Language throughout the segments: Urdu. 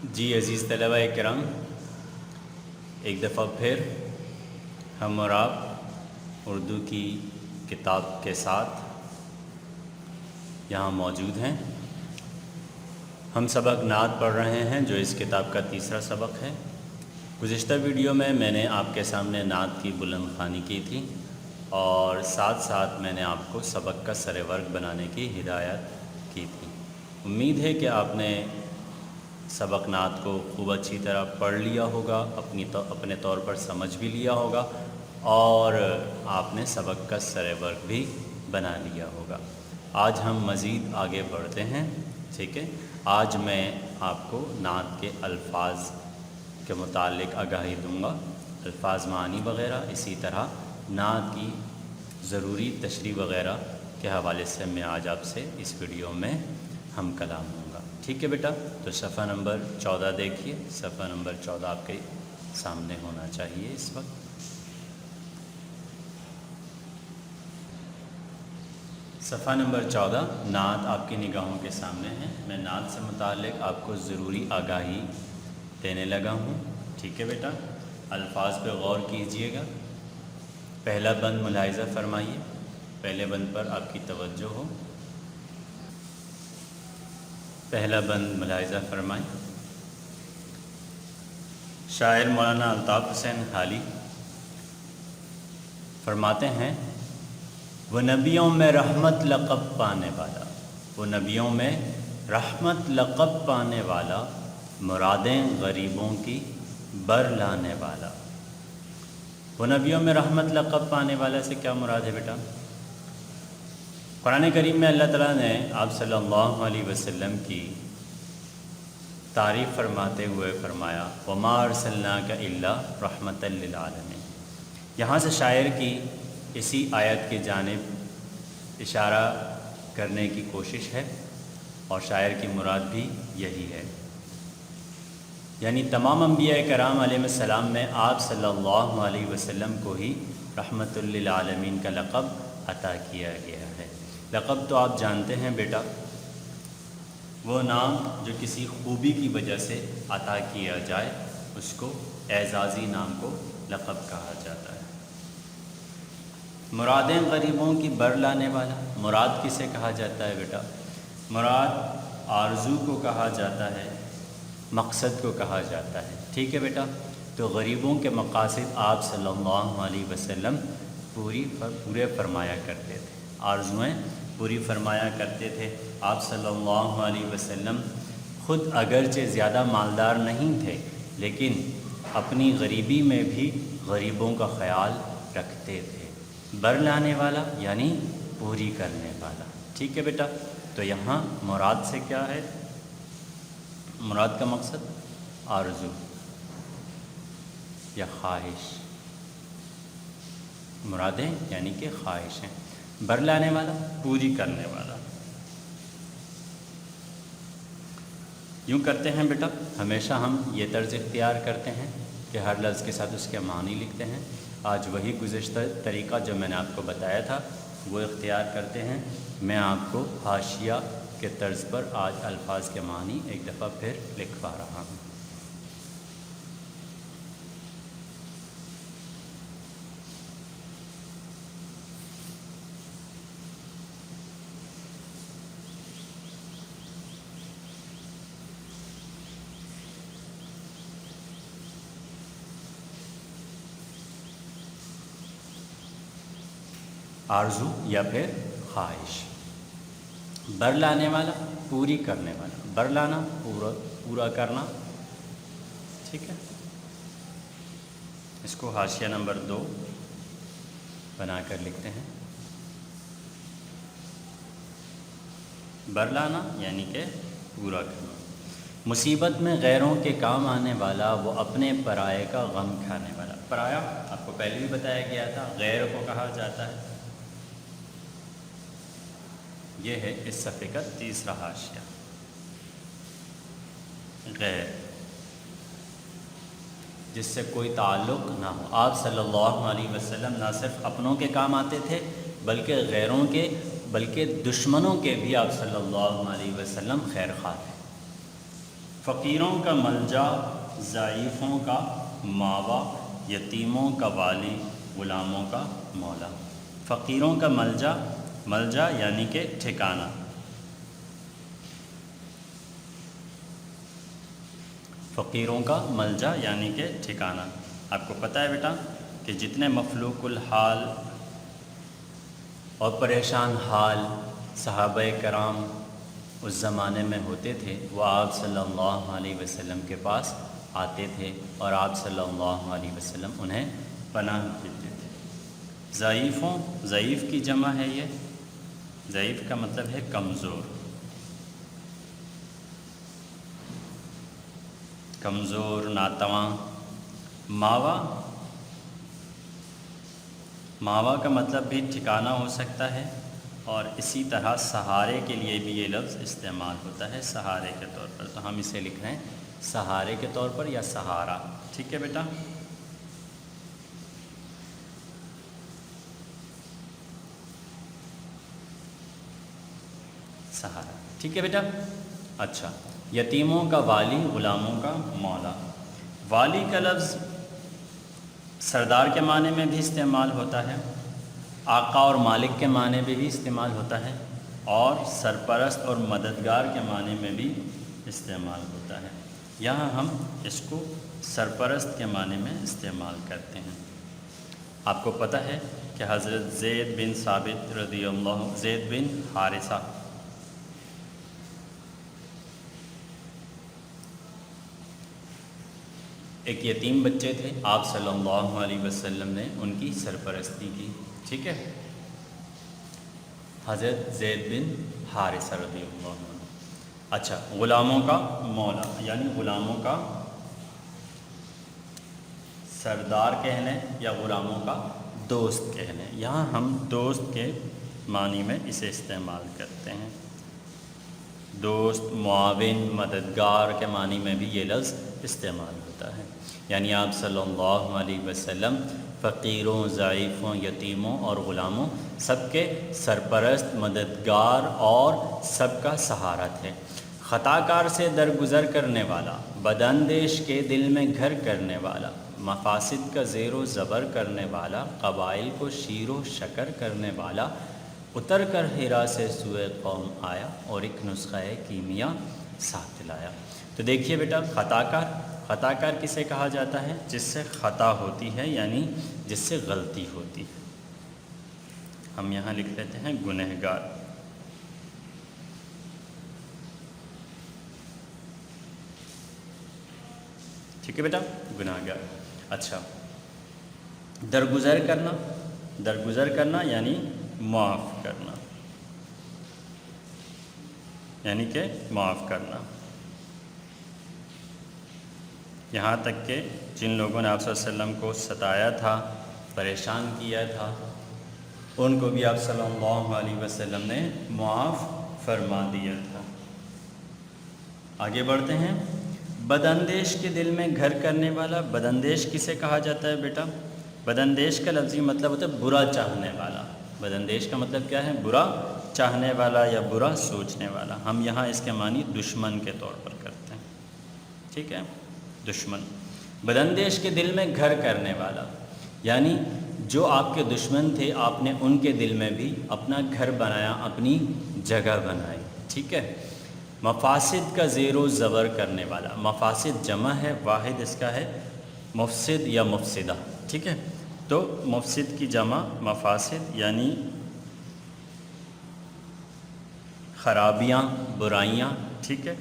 جی عزیز طلبہ کرام، ایک دفعہ پھر ہم اور آپ اردو کی کتاب کے ساتھ یہاں موجود ہیں۔ ہم سبق نعت پڑھ رہے ہیں جو اس کتاب کا تیسرا سبق ہے۔ گزشتہ ویڈیو میں نے آپ کے سامنے نعت کی بلند خوانی کی تھی اور ساتھ ساتھ میں نے آپ کو سبق کا سر ورق بنانے کی ہدایت کی تھی۔ امید ہے کہ آپ نے سبق نعت کو خوب اچھی طرح پڑھ لیا ہوگا، اپنے طور پر سمجھ بھی لیا ہوگا اور آپ نے سبق کا سر ورق بھی بنا لیا ہوگا۔ آج ہم مزید آگے بڑھتے ہیں، ٹھیک ہے۔ آج میں آپ کو نعت کے الفاظ کے متعلق آگاہی دوں گا، الفاظ معنی وغیرہ، اسی طرح نعت کی ضروری تشریح وغیرہ کے حوالے سے میں آج آپ سے اس ویڈیو میں ہم کلام ہوں گا، ٹھیک ہے بیٹا۔ تو صفحہ نمبر 14 دیکھیے، صفحہ نمبر 14 آپ کے سامنے ہونا چاہیے اس وقت۔ صفحہ نمبر 14 نعت آپ کی نگاہوں کے سامنے ہے۔ میں نعت سے متعلق آپ کو ضروری آگاہی دینے لگا ہوں، ٹھیک ہے بیٹا۔ الفاظ پہ غور کیجئے گا۔ پہلا بند ملاحظہ فرمائیے، پہلے بند پر آپ کی توجہ ہو۔ پہلا بند ملاحظہ فرمائیں۔ شاعر مولانا الطاف حسین حالی فرماتے ہیں، وہ نبیوں میں رحمت لقب پانے والا، وہ نبیوں میں رحمت لقب پانے والا، مرادیں غریبوں کی بر لانے والا۔ وہ نبیوں میں رحمت لقب پانے والا سے کیا مراد ہے بیٹا؟ قرآن کریم میں اللہ تعالیٰ نے آپ صلی اللہ علیہ وسلم کی تعریف فرماتے ہوئے فرمایا، وَمَا أَرْسَلْنَاكَ إِلَّا رَحْمَةً لِّلْعَالَمِينَ۔ یہاں سے شاعر کی اسی آیت کی جانب اشارہ کرنے کی کوشش ہے اور شاعر کی مراد بھی یہی ہے، یعنی تمام انبیاء کرام علیہ السلام میں آپ صلی اللہ علیہ وسلم کو ہی رحمت للعالمین کا لقب عطا کیا گیا ہے۔ لقب تو آپ جانتے ہیں بیٹا، وہ نام جو کسی خوبی کی وجہ سے عطا کیا جائے اس کو اعزازی نام کو لقب کہا جاتا ہے۔ مرادیں غریبوں کی بر لانے والا، مراد کسے کہا جاتا ہے بیٹا؟ مراد آرزو کو کہا جاتا ہے، مقصد کو کہا جاتا ہے، ٹھیک ہے بیٹا۔ تو غریبوں کے مقاصد آپ صلی اللہ علیہ وسلم پورے فرمایا کرتے تھے، آرزویں پوری فرمایا کرتے تھے۔ آپ صلی اللہ علیہ وسلم خود اگرچہ زیادہ مالدار نہیں تھے لیکن اپنی غریبی میں بھی غریبوں کا خیال رکھتے تھے۔ بر لانے والا یعنی پوری کرنے والا، ٹھیک ہے بیٹا۔ تو یہاں مراد سے کیا ہے؟ مراد کا مقصد آرزو یا خواہش، مرادیں یعنی کہ خواہشیں، بر لانے والا پوری کرنے والا۔ یوں کرتے ہیں بیٹا، ہمیشہ ہم یہ طرز اختیار کرتے ہیں کہ ہر لفظ کے ساتھ اس کے معنی لکھتے ہیں۔ آج وہی گزشتہ طریقہ جو میں نے آپ کو بتایا تھا وہ اختیار کرتے ہیں۔ میں آپ کو حاشیہ کے طرز پر آج الفاظ کے معنی ایک دفعہ پھر لکھوا رہا ہوں۔ آرزو یا پھر خواہش، بر لانے والا پوری کرنے والا، بر لانا پورا کرنا، ٹھیک ہے۔ اس کو حاشیہ نمبر 2 بنا کر لکھتے ہیں۔ بر لانا یعنی کہ پورا کرنا۔ مصیبت میں غیروں کے کام آنے والا، وہ اپنے پرائے کا غم کھانے والا۔ پرایا آپ کو پہلے بھی بتایا گیا تھا، غیر کو کہا جاتا ہے۔ یہ ہے اس صفحے کا تیسرا حاشیہ، غیر، جس سے کوئی تعلق نہ ہو۔ آپ صلی اللہ علیہ وسلم نہ صرف اپنوں کے کام آتے تھے بلکہ غیروں کے، بلکہ دشمنوں کے بھی آپ صلی اللہ علیہ وسلم خیر خواہ تھے۔ فقیروں کا ملجا، ضعیفوں کا ماوا، یتیموں کا والی، غلاموں کا مولا۔ فقیروں کا ملجا، ملجا یعنی کہ ٹھکانہ، فقیروں کا ملجا یعنی کہ ٹھکانہ۔ آپ کو پتہ ہے بیٹا کہ جتنے مفلوق الحال اور پریشان حال صحابہ کرام اس زمانے میں ہوتے تھے، وہ آپ صلی اللہ علیہ وسلم کے پاس آتے تھے اور آپ صلی اللہ علیہ وسلم انہیں پناہ دیتے تھے۔ ضعیفوں، ضعیف کی جمع ہے یہ، ضعیف کا مطلب ہے کمزور، کمزور، ناتواں۔ ماوا، ماوا کا مطلب بھی ٹھکانہ ہو سکتا ہے، اور اسی طرح سہارے کے لیے بھی یہ لفظ استعمال ہوتا ہے، سہارے کے طور پر۔ تو ہم اسے لکھ رہے ہیں سہارے کے طور پر یا سہارا، ٹھیک ہے بیٹا؟ سہارا، ٹھیک ہے بیٹا؟ اچھا، یتیموں کا والی، غلاموں کا مولا۔ والی کا لفظ سردار کے معنی میں بھی استعمال ہوتا ہے، آقا اور مالک کے معنی میں بھی استعمال ہوتا ہے، اور سرپرست اور مددگار کے معنی میں بھی استعمال ہوتا ہے۔ یہاں ہم اس کو سرپرست کے معنی میں استعمال کرتے ہیں۔ آپ کو پتہ ہے کہ حضرت زید بن ثابت رضی اللہ، زید بن حارثہ، ایک یتیم بچے تھے، آپ صلی اللہ علیہ وسلم نے ان کی سرپرستی کی، ٹھیک ہے؟ حضرت زید بن حارثہ رضی اللہ عنہ۔ اچھا، غلاموں کا مولا یعنی غلاموں کا سردار کہہ لیں یا غلاموں کا دوست کہہ لیں۔ یہاں ہم دوست کے معنی میں اسے استعمال کرتے ہیں، دوست، معاون، مددگار کے معنی میں بھی یہ لفظ استعمال ہوتا ہے۔ یعنی آپ صلی اللہ علیہ وسلم فقیروں، ضعیفوں، یتیموں اور غلاموں سب کے سرپرست، مددگار اور سب کا سہارا تھے۔ خطا کار سے درگزر کرنے والا، بداندیش کے دل میں گھر کرنے والا، مفاسد کا زیر و زبر کرنے والا، قبائل کو شیر و شکر کرنے والا، اتر کر ہیرا سے سوئے قوم آیا اور ایک نسخہ کیمیا ساتھ لایا۔ تو دیکھیے بیٹا، خطا کار کسے کہا جاتا ہے؟ جس سے خطا ہوتی ہے، یعنی جس سے غلطی ہوتی ہے۔ ہم یہاں لکھ لیتے ہیں گنہگار۔ ٹھیک ہے بیٹا، گنہگار۔ اچھا، درگزر کرنا، درگزر کرنا یعنی معاف کرنا، یعنی کہ معاف کرنا۔ یہاں تک کہ جن لوگوں نے آپ صلی اللہ علیہ وسلم کو ستایا تھا، پریشان کیا تھا، ان کو بھی آپ صلی اللہ علیہ وسلم نے معاف فرما دیا تھا۔ آگے بڑھتے ہیں۔ بداندیش کے دل میں گھر کرنے والا، بداندیش کسے کہا جاتا ہے بیٹا؟ بداندیش کا لفظی مطلب ہوتا ہے برا چاہنے والا۔ بداندیش کا مطلب کیا ہے؟ برا چاہنے والا یا برا سوچنے والا۔ ہم یہاں اس کے معنی دشمن کے طور پر کرتے ہیں، ٹھیک ہے؟ دشمن۔ بداندیش کے دل میں گھر کرنے والا یعنی جو آپ کے دشمن تھے، آپ نے ان کے دل میں بھی اپنا گھر بنایا، اپنی جگہ بنائی، ٹھیک ہے؟ مفاسد کا زیر و زبر کرنے والا، مفاسد جمع ہے، واحد اس کا ہے مفسد یا مفسدہ، ٹھیک ہے؟ تو مفسد کی جمع مفاسد یعنی خرابیاں، برائیاں، ٹھیک ہے؟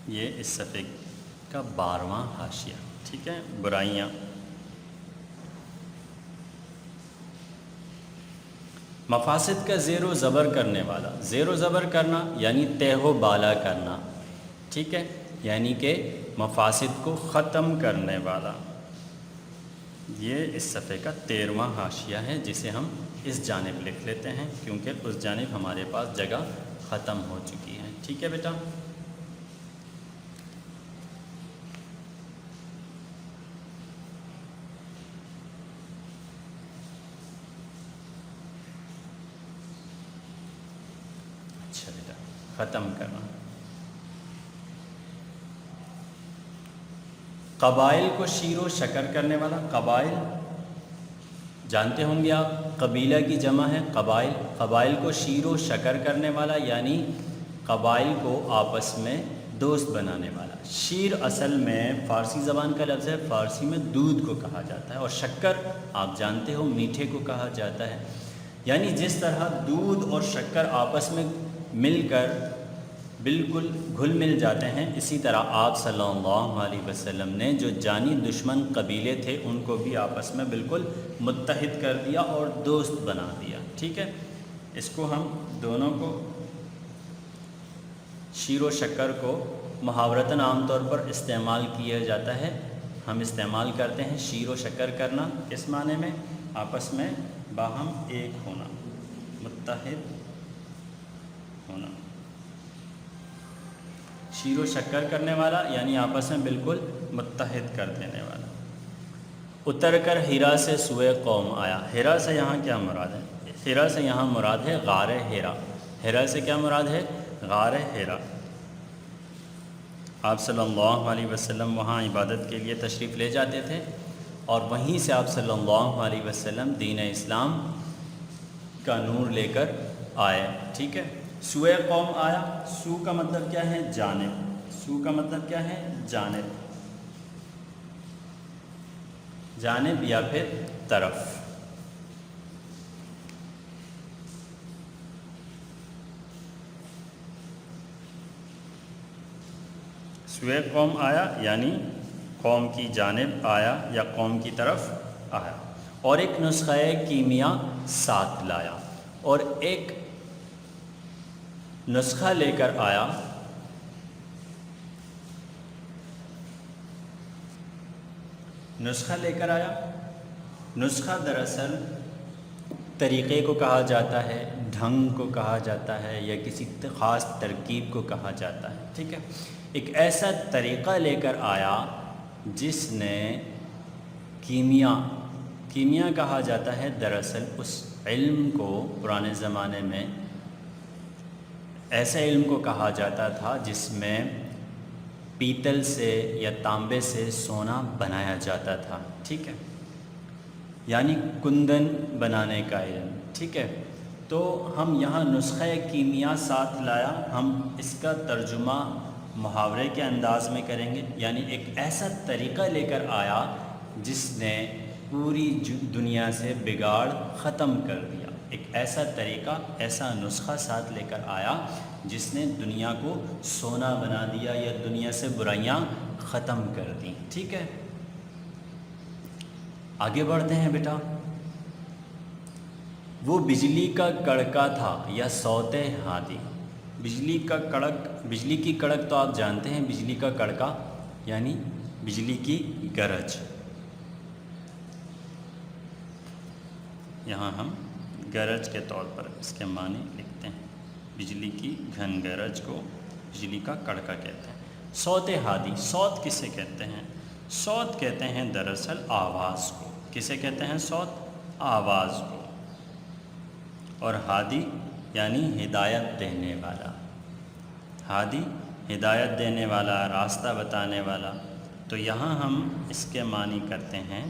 یہ اس صفحے کا 12واں حاشیہ، ٹھیک ہے؟ برائیاں۔ مفاسد کا زیر و زبر کرنے والا، زیر و زبر کرنا یعنی تہ و بالا کرنا، ٹھیک ہے؟ یعنی کہ مفاسد کو ختم کرنے والا۔ یہ اس صفحے کا 13واں حاشیہ ہے، جسے ہم اس جانب لکھ لیتے ہیں کیونکہ اس جانب ہمارے پاس جگہ ختم ہو چکی ہے، ٹھیک ہے بیٹا؟ اچھا بیٹا، ختم کرنا۔ قبائل کو شیر و شکر کرنے والا، قبائل جانتے ہوں گے آپ، قبیلہ کی جمع ہے قبائل، قبائل کو شیر و شکر کرنے والا یعنی قبائل کو آپس میں دوست بنانے والا۔ شیر اصل میں فارسی زبان کا لفظ ہے، فارسی میں دودھ کو کہا جاتا ہے، اور شکر آپ جانتے ہو میٹھے کو کہا جاتا ہے۔ یعنی جس طرح دودھ اور شکر آپس میں مل کر بالکل گھل مل جاتے ہیں، اسی طرح آپ صلی اللہ علیہ وسلم نے جو جانی دشمن قبیلے تھے ان کو بھی آپس میں بالکل متحد کر دیا اور دوست بنا دیا۔ ٹھیک ہے، اس کو ہم دونوں کو شیر و شکر کو محاورتاً عام طور پر استعمال کیا جاتا ہے، ہم استعمال کرتے ہیں شیر و شکر کرنا، اس معنی میں آپس میں باہم ایک ہونا، متحد ہونا۔ شیر و شکر کرنے والا یعنی آپس میں بالکل متحد کر دینے والا۔ اتر کر ہیرا سے سوئے قوم آیا، ہیرا سے یہاں کیا مراد ہے؟ ہیرا سے یہاں مراد ہے غار ہیرا، ہیرا سے کیا مراد ہے؟ غار ہیرا۔ آپ صلی اللہ علیہ وسلم وہاں عبادت کے لیے تشریف لے جاتے تھے، اور وہیں سے آپ صلی اللہ علیہ وسلم دین اسلام کا نور لے کر آئے۔ ٹھیک ہے، سوئے قوم آیا، سو کا مطلب کیا ہے؟ جانب، سو کا مطلب کیا ہے؟ جانب، جانب یا پھر طرف۔ سوئے قوم آیا یعنی قوم کی جانب آیا یا قوم کی طرف آیا، اور ایک نسخہ کیمیا ساتھ لایا، اور ایک نسخہ لے کر آیا۔ نسخہ لے کر آیا، نسخہ دراصل طریقے کو کہا جاتا ہے، ڈھنگ کو کہا جاتا ہے، یا کسی خاص ترکیب کو کہا جاتا ہے۔ ٹھیک ہے، ایک ایسا طریقہ لے کر آیا جس نے کیمیا کہا جاتا ہے دراصل اس علم کو، پرانے زمانے میں ایسے علم کو کہا جاتا تھا جس میں پیتل سے یا تانبے سے سونا بنایا جاتا تھا۔ ٹھیک ہے، یعنی کندن بنانے کا علم۔ ٹھیک ہے، تو ہم یہاں نسخہ کیمیا ساتھ لایا، ہم اس کا ترجمہ محاورے کے انداز میں کریں گے، یعنی ایک ایسا طریقہ لے کر آیا جس نے پوری دنیا سے بگاڑ ختم کر دیا، ایک ایسا طریقہ، ایسا نسخہ ساتھ لے کر آیا جس نے دنیا کو سونا بنا دیا یا دنیا سے برائیاں ختم کر دیں۔ ٹھیک ہے، آگے بڑھتے ہیں بیٹا۔ وہ بجلی کا کڑکا تھا یا صوت ہادی، بجلی کا کڑک، بجلی کی کڑک تو آپ جانتے ہیں، بجلی کا کڑکا یعنی بجلی کی گرج، یہاں ہم گرج کے طور پر اس کے معنی لکھتے ہیں، بجلی کی گھن گرج کو بجلی کا کڑکا کہتے ہیں۔ صوت ہادی، صوت کسے کہتے ہیں؟ صوت کہتے ہیں دراصل آواز کو، کسے کہتے ہیں؟ صوت، آواز کو، اور ہادی یعنی ہدایت دینے والا، ہادی ہدایت دینے والا، راستہ بتانے والا۔ تو یہاں ہم اس کے معنی کرتے ہیں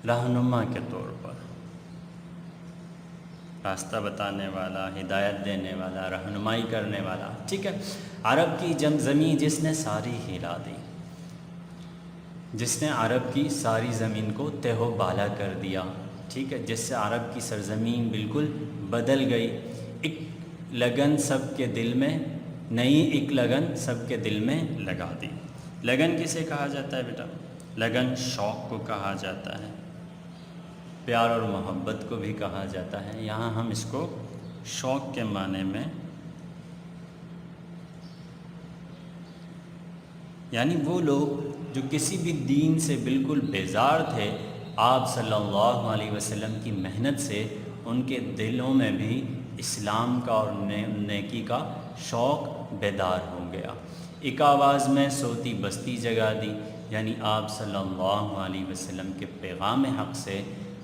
رہنما کے طور پر، راستہ بتانے والا، ہدایت دینے والا، رہنمائی کرنے والا۔ ٹھیک ہے، عرب کی زمین جس نے ساری ہلا دی، جس نے عرب کی ساری زمین کو تہ و بالا کر دیا۔ ٹھیک ہے، جس سے عرب کی سرزمین بالکل بدل گئی، ایک لگن سب کے دل میں، نئی ایک لگن سب کے دل میں لگا دی۔ لگن کسے کہا جاتا ہے بیٹا؟ لگن شوق کو کہا جاتا ہے، پیار اور محبت کو بھی کہا جاتا ہے، یہاں ہم اس کو شوق کے معنی میں، یعنی وہ لوگ جو کسی بھی دین سے بالکل بیزار تھے، آپ صلی اللہ علیہ وسلم کی محنت سے ان کے دلوں میں بھی اسلام کا اور نیکی کا شوق بیدار ہو گیا۔ ایک آواز میں سوتی بستی جگا دی، یعنی آپ صلی اللہ علیہ وسلم کے پیغام حق سے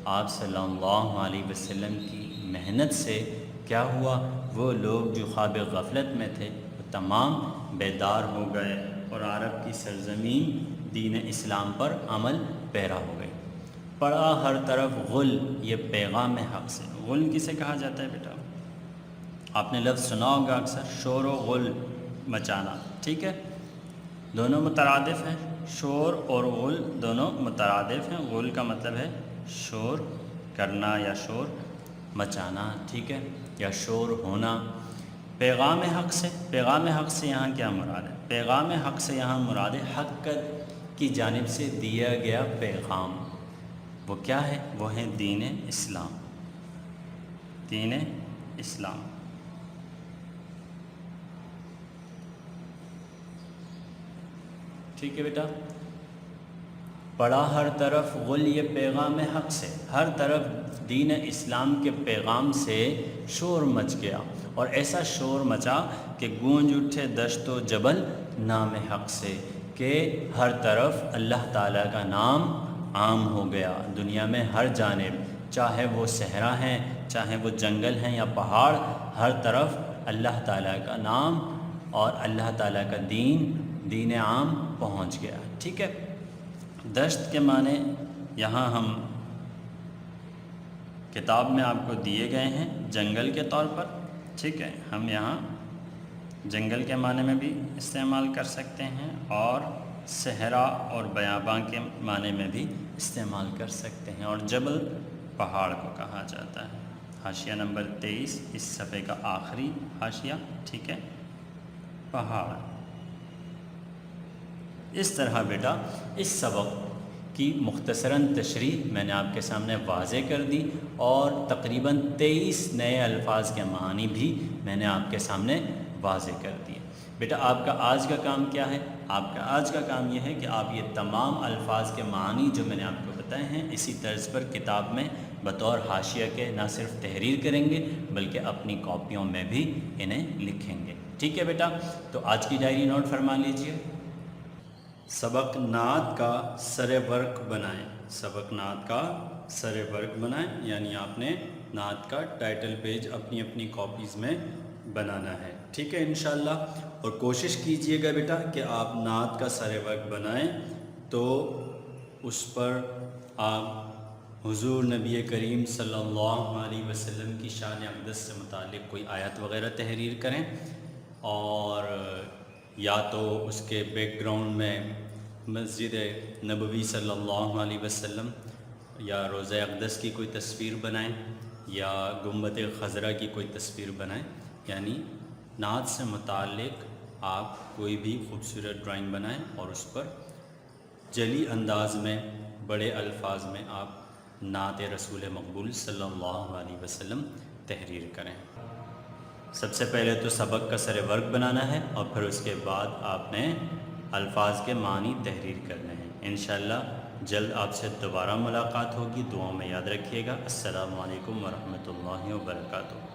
آپ صلی اللہ علیہ وسلم کی محنت سے کیا ہوا، وہ لوگ جو خواب غفلت میں تھے وہ تمام بیدار ہو گئے اور عرب کی سرزمین دین اسلام پر عمل پیرا ہو گئی۔ پڑا ہر طرف غل، یہ پیغام حق سے۔ غل کسے کہا جاتا ہے بیٹا؟ آپ نے لفظ سنا ہوگا اکثر، شور و غل مچانا، ٹھیک ہے، دونوں مترادف ہیں، شور اور غل دونوں مترادف ہیں۔ غل کا مطلب ہے شور کرنا یا شور مچانا، ٹھیک ہے، یا شور ہونا۔ پیغام حق سے، پیغام حق سے یہاں کیا مراد ہے؟ پیغام حق سے یہاں مراد ہے حق کی جانب سے دیا گیا پیغام۔ وہ کیا ہے؟ وہ ہے دین اسلام، دین اسلام۔ ٹھیک ہے بیٹا، پڑا ہر طرف غل، یہ پیغام حق سے، ہر طرف دین اسلام کے پیغام سے شور مچ گیا، اور ایسا شور مچا کہ گونج اٹھے دشت و جبل نام حق سے، کہ ہر طرف اللہ تعالیٰ کا نام عام ہو گیا دنیا میں ہر جانب، چاہے وہ صحرا ہیں، چاہے وہ جنگل ہیں یا پہاڑ، ہر طرف اللہ تعالیٰ کا نام اور اللہ تعالیٰ کا دین عام پہنچ گیا، ٹھیک ہے۔ دشت کے معنی یہاں ہم کتاب میں آپ کو دیے گئے ہیں جنگل کے طور پر، ٹھیک ہے، ہم یہاں جنگل کے معنی میں بھی استعمال کر سکتے ہیں اور صحرا اور بیاباں کے معنی میں بھی استعمال کر سکتے ہیں، اور جبل پہاڑ کو کہا جاتا ہے۔ حاشیہ نمبر 23 اس صفحے کا آخری حاشیہ، ٹھیک ہے، پہاڑ۔ اس طرح بیٹا اس سبق کی مختصراً تشریح میں نے آپ کے سامنے واضح کر دی، اور تقریباً 23 نئے الفاظ کے معنی بھی میں نے آپ کے سامنے واضح کر دیے۔ بیٹا آپ کا آج کا کام کیا ہے؟ آپ کا آج کا کام یہ ہے کہ آپ یہ تمام الفاظ کے معنی جو میں نے آپ کو بتائے ہیں اسی طرز پر کتاب میں بطور حاشیہ کے نہ صرف تحریر کریں گے بلکہ اپنی کاپیوں میں بھی انہیں لکھیں گے، ٹھیک ہے بیٹا؟ تو آج کی ڈائری نوٹ فرما لیجئے۔ سبق نعت کا سر ورق بنائیں، سبق نعت کا سر ورق بنائیں، یعنی آپ نے نعت کا ٹائٹل پیج اپنی اپنی کاپیز میں بنانا ہے، ٹھیک ہے انشاءاللہ۔ اور کوشش کیجئے گا بیٹا کہ آپ نعت کا سر ورق بنائیں تو اس پر آپ حضور نبی کریم صلی اللہ علیہ وسلم کی شان اقدس سے متعلق کوئی آیت وغیرہ تحریر کریں، اور یا تو اس کے بیک گراؤنڈ میں مسجد نبوی صلی اللہ علیہ وسلم یا روضہ اقدس کی کوئی تصویر بنائیں، یا گنبد خضرا کی کوئی تصویر بنائیں، یعنی نعت سے متعلق آپ کوئی بھی خوبصورت ڈرائنگ بنائیں اور اس پر جلی انداز میں بڑے الفاظ میں آپ نعت رسول مقبول صلی اللہ علیہ وسلم تحریر کریں۔ سب سے پہلے تو سبق کا سر ورق بنانا ہے، اور پھر اس کے بعد آپ نے الفاظ کے معنی تحریر کرنے ہیں۔ انشاءاللہ جلد آپ سے دوبارہ ملاقات ہوگی، دعاؤں میں یاد رکھیے گا۔ السلام علیکم ورحمۃ اللہ وبرکاتہ۔